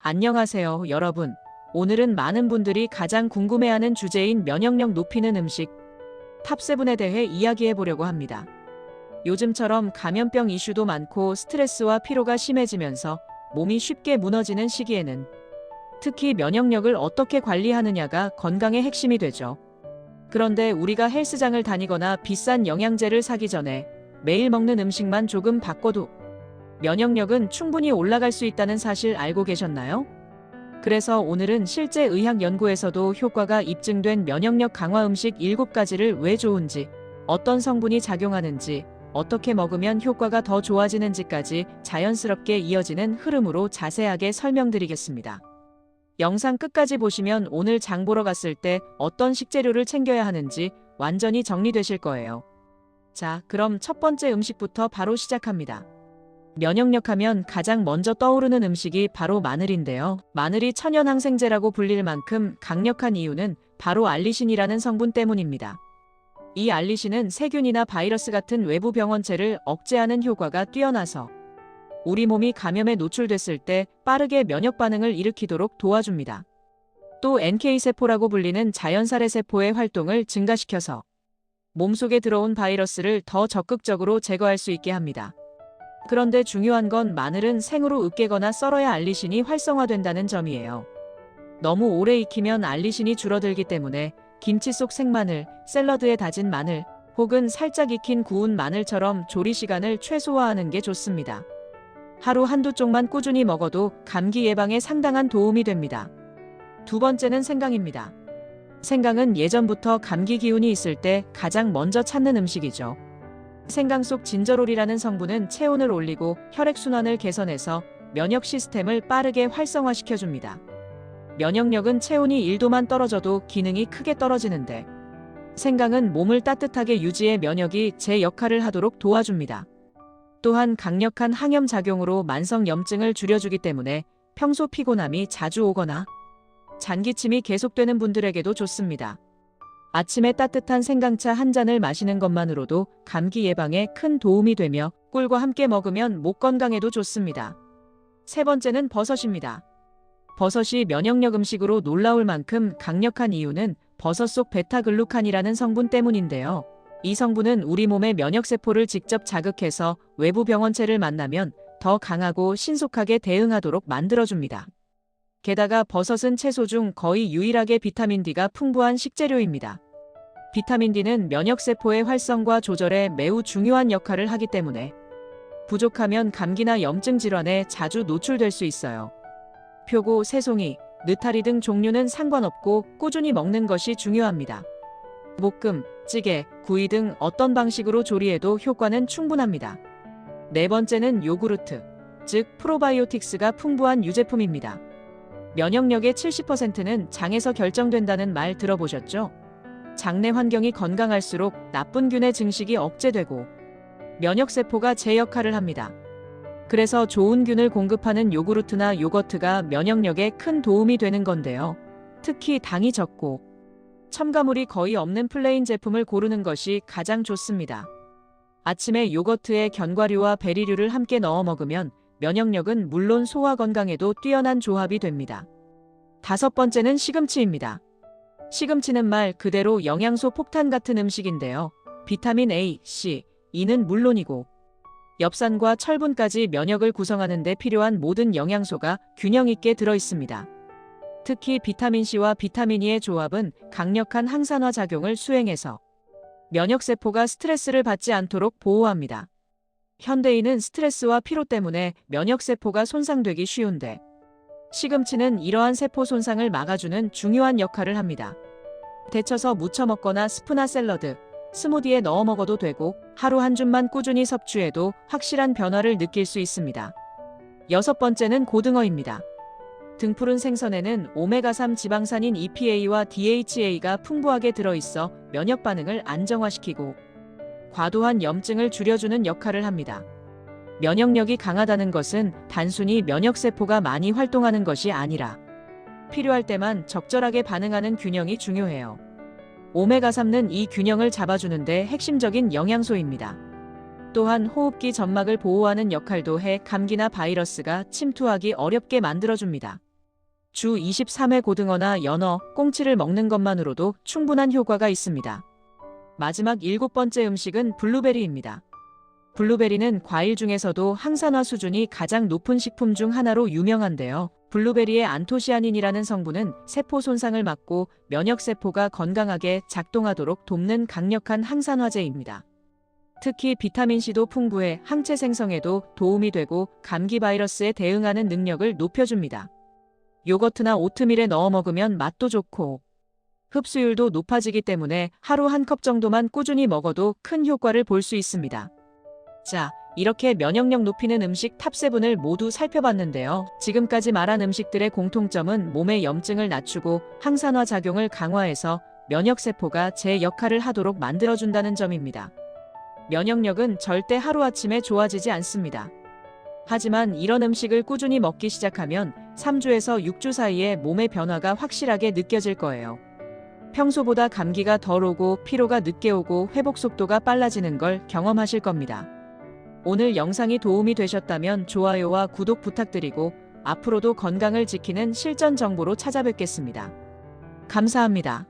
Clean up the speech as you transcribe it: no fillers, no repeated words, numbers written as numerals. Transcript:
안녕하세요, 여러분. 오늘은 많은 분들이 가장 궁금해하는 주제인 면역력 높이는 음식 탑7에 대해 이야기해 보려고 합니다. 요즘처럼 감염병 이슈도 많고 스트레스와 피로가 심해지면서 몸이 쉽게 무너지는 시기에는 특히 면역력을 어떻게 관리하느냐가 건강의 핵심이 되죠. 그런데 우리가 헬스장을 다니거나 비싼 영양제를 사기 전에 매일 먹는 음식만 조금 바꿔도 면역력은 충분히 올라갈 수 있다는 사실 알고 계셨나요? 그래서 오늘은 실제 의학 연구에서도 효과가 입증된 면역력 강화 음식 7가지를 왜 좋은지, 어떤 성분이 작용하는지, 어떻게 먹으면 효과가 더 좋아지는지까지 자연스럽게 이어지는 흐름으로 자세하게 설명드리겠습니다. 영상 끝까지 보시면 오늘 장 보러 갔을 때 어떤 식재료를 챙겨야 하는지 완전히 정리되실 거예요. 자, 그럼 첫 번째 음식부터 바로 시작합니다. 면역력 하면 가장 먼저 떠오르는 음식이 바로 마늘인데요. 마늘이 천연항생제라고 불릴 만큼 강력한 이유는 바로 알리신이라는 성분 때문입니다. 이 알리신은 세균이나 바이러스 같은 외부 병원체를 억제하는 효과가 뛰어나서 우리 몸이 감염에 노출됐을 때 빠르게 면역 반응을 일으키도록 도와줍니다. 또 NK세포라고 불리는 자연살해 세포의 활동을 증가시켜서 몸속에 들어온 바이러스를 더 적극적으로 제거할 수 있게 합니다. 그런데 중요한 건 마늘은 생으로 으깨거나 썰어야 알리신이 활성화된다는 점이에요. 너무 오래 익히면 알리신이 줄어들기 때문에 김치 속 생마늘, 샐러드에 다진 마늘, 혹은 살짝 익힌 구운 마늘처럼 조리 시간을 최소화하는 게 좋습니다. 하루 한두 쪽만 꾸준히 먹어도 감기 예방에 상당한 도움이 됩니다. 두 번째는 생강입니다. 생강은 예전부터 감기 기운이 있을 때 가장 먼저 찾는 음식이죠. 생강 속 진저롤이라는 성분은 체온을 올리고 혈액순환을 개선해서 면역 시스템을 빠르게 활성화시켜줍니다. 면역력은 체온이 1도만 떨어져도 기능이 크게 떨어지는데 생강은 몸을 따뜻하게 유지해 면역이 제 역할을 하도록 도와줍니다. 또한 강력한 항염 작용으로 만성 염증을 줄여주기 때문에 평소 피곤함이 자주 오거나 잔기침이 계속되는 분들에게도 좋습니다. 아침에 따뜻한 생강차 한 잔을 마시는 것만으로도 감기 예방에 큰 도움이 되며 꿀과 함께 먹으면 목 건강에도 좋습니다. 세 번째는 버섯입니다. 버섯이 면역력 음식으로 놀라울 만큼 강력한 이유는 버섯 속 베타글루칸이라는 성분 때문인데요. 이 성분은 우리 몸의 면역세포를 직접 자극해서 외부 병원체를 만나면 더 강하고 신속하게 대응하도록 만들어줍니다. 게다가 버섯은 채소 중 거의 유일하게 비타민 D가 풍부한 식재료입니다. 비타민 D는 면역세포의 활성과 조절에 매우 중요한 역할을 하기 때문에 부족하면 감기나 염증 질환에 자주 노출될 수 있어요. 표고, 새송이, 느타리 등 종류는 상관없고 꾸준히 먹는 것이 중요합니다. 볶음, 찌개, 구이 등 어떤 방식으로 조리해도 효과는 충분합니다. 네 번째는 요구르트, 즉 프로바이오틱스가 풍부한 유제품입니다. 면역력의 70%는 장에서 결정된다는 말 들어보셨죠? 장내 환경이 건강할수록 나쁜 균의 증식이 억제되고 면역세포가 제 역할을 합니다. 그래서 좋은 균을 공급하는 요구르트나 요거트가 면역력에 큰 도움이 되는 건데요. 특히 당이 적고 첨가물이 거의 없는 플레인 제품을 고르는 것이 가장 좋습니다. 아침에 요거트에 견과류와 베리류를 함께 넣어 먹으면 면역력은 물론 소화 건강에도 뛰어난 조합이 됩니다. 다섯 번째는 시금치입니다. 시금치는 말 그대로 영양소 폭탄 같은 음식인데요. 비타민 A, C, E는 물론이고 엽산과 철분까지 면역을 구성하는 데 필요한 모든 영양소가 균형 있게 들어 있습니다. 특히 비타민 C와 비타민 E의 조합은 강력한 항산화 작용을 수행해서 면역세포가 스트레스를 받지 않도록 보호합니다. 현대인은 스트레스와 피로 때문에 면역세포가 손상되기 쉬운데 시금치는 이러한 세포 손상을 막아주는 중요한 역할을 합니다. 데쳐서 무쳐 먹거나 스프나 샐러드, 스무디에 넣어 먹어도 되고 하루 한 줌만 꾸준히 섭취해도 확실한 변화를 느낄 수 있습니다. 여섯 번째는 고등어입니다. 등푸른 생선에는 오메가3 지방산인 EPA와 DHA가 풍부하게 들어있어 면역 반응을 안정화시키고 과도한 염증을 줄여주는 역할을 합니다. 면역력이 강하다는 것은 단순히 면역세포가 많이 활동하는 것이 아니라 필요할 때만 적절하게 반응하는 균형이 중요해요. 오메가3는 이 균형을 잡아주는데 핵심적인 영양소입니다. 또한 호흡기 점막을 보호하는 역할도 해 감기나 바이러스가 침투하기 어렵게 만들어줍니다. 주 23회 고등어나 연어, 꽁치를 먹는 것만으로도 충분한 효과가 있습니다. 마지막 7번째 음식은 블루베리입니다. 블루베리는 과일 중에서도 항산화 수준이 가장 높은 식품 중 하나로 유명한데요. 블루베리의 안토시아닌이라는 성분은 세포 손상을 막고 면역세포가 건강하게 작동하도록 돕는 강력한 항산화제입니다. 특히 비타민C도 풍부해 항체 생성에도 도움이 되고 감기 바이러스에 대응하는 능력을 높여줍니다. 요거트나 오트밀에 넣어 먹으면 맛도 좋고 흡수율도 높아지기 때문에 하루 한 컵 정도만 꾸준히 먹어도 큰 효과를 볼 수 있습니다. 자, 이렇게 면역력 높이는 음식 탑7을 모두 살펴봤는데요. 지금까지 말한 음식들의 공통점은 몸의 염증을 낮추고 항산화 작용을 강화해서 면역세포가 제 역할을 하도록 만들어준다는 점입니다. 면역력은 절대 하루아침에 좋아지지 않습니다. 하지만 이런 음식을 꾸준히 먹기 시작하면 3주에서 6주 사이에 몸의 변화가 확실하게 느껴질 거예요. 평소보다 감기가 덜 오고 피로가 늦게 오고 회복 속도가 빨라지는 걸 경험하실 겁니다. 오늘 영상이 도움이 되셨다면 좋아요와 구독 부탁드리고 앞으로도 건강을 지키는 실전 정보로 찾아뵙겠습니다. 감사합니다.